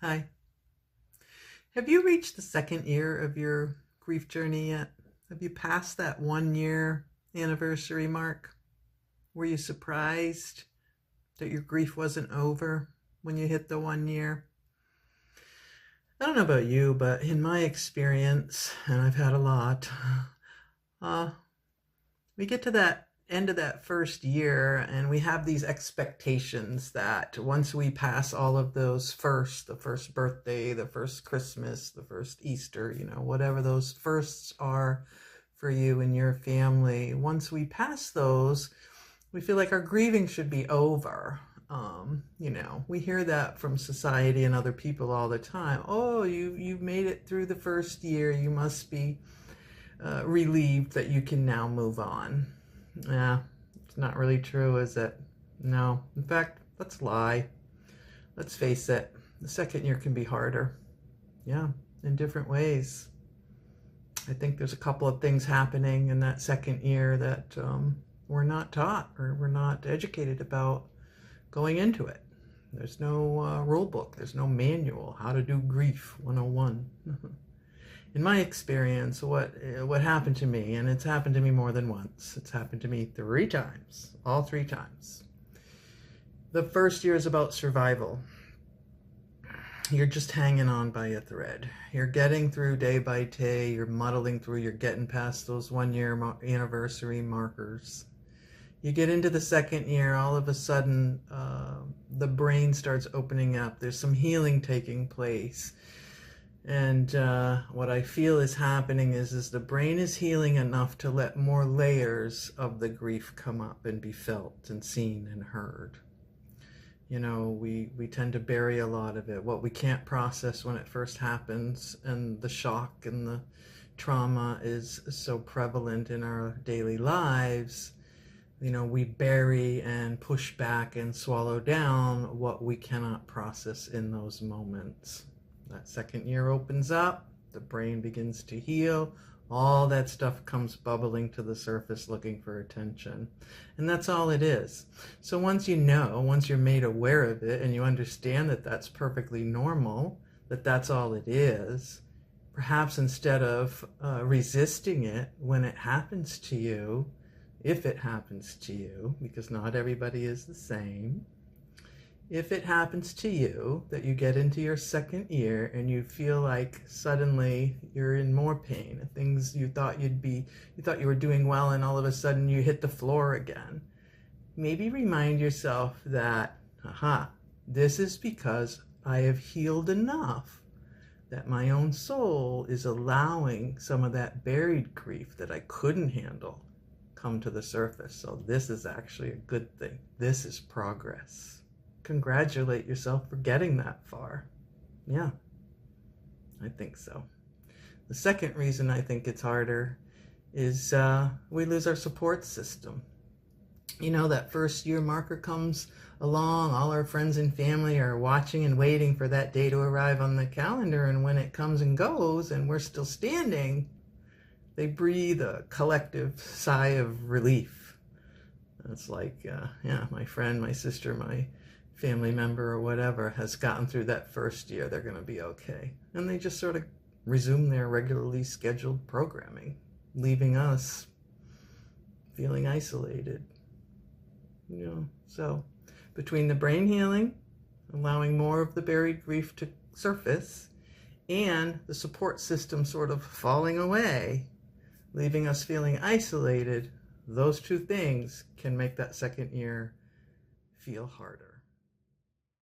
Hi. Have you reached the second year of your grief journey yet? Have you passed that 1 year anniversary mark? Were you surprised that your grief wasn't over when you hit the 1 year? I don't know about you, but in my experience, and I've had a lot, uh, we get to that end of that first year and we have these expectations that once we pass all of those the first birthday, the first Christmas, the first Easter, whatever those firsts are for you and your family, once we pass those, we feel like our grieving should be over. We hear that from society and other people all the time. Oh, you've made it through the first year. You must be relieved that you can now move on. Yeah, it's not really true, is it? No. In fact, let's lie. Let's face it. The second year can be harder. Yeah, in different ways. I think there's a couple of things happening in that second year that we're not taught or we're not educated about going into it. There's no rule book. There's no manual. How to do grief 101. In my experience, what happened to me, and it's happened to me more than once. It's happened to me 3 times, all 3 times. The first year is about survival. You're just hanging on by a thread. You're getting through day by day. You're muddling through. You're getting past those 1 year anniversary markers. You get into the second year, all of a sudden, the brain starts opening up. There's some healing taking place. And what I feel is happening is the brain is healing enough to let more layers of the grief come up and be felt and seen and heard. We tend to bury a lot of it. What we can't process when it first happens, and the shock and the trauma is so prevalent in our daily lives, we bury and push back and swallow down what we cannot process in those moments. That second year opens up, the brain begins to heal, all that stuff comes bubbling to the surface looking for attention. And that's all it is. So once you're made aware of it and you understand that that's perfectly normal, that that's all it is, perhaps instead of resisting it when it happens to you, if it happens to you, because not everybody is the same, if it happens to you that you get into your second year and you feel like suddenly you're in more pain, things you thought you were doing well, and all of a sudden you hit the floor again, maybe remind yourself that, this is because I have healed enough that my own soul is allowing some of that buried grief that I couldn't handle come to the surface. So this is actually a good thing. This is progress. Congratulate yourself for getting that far. Yeah, I think so. The second reason I think it's harder is we lose our support system. That first year marker comes along, all our friends and family are watching and waiting for that day to arrive on the calendar, and when it comes and goes and we're still standing, they breathe a collective sigh of relief. It's like, my friend, my sister, my family member or whatever has gotten through that first year, they're going to be okay. And they just sort of resume their regularly scheduled programming, leaving us feeling isolated. So between the brain healing, allowing more of the buried grief to surface, and the support system sort of falling away, leaving us feeling isolated, those two things can make that second year feel harder.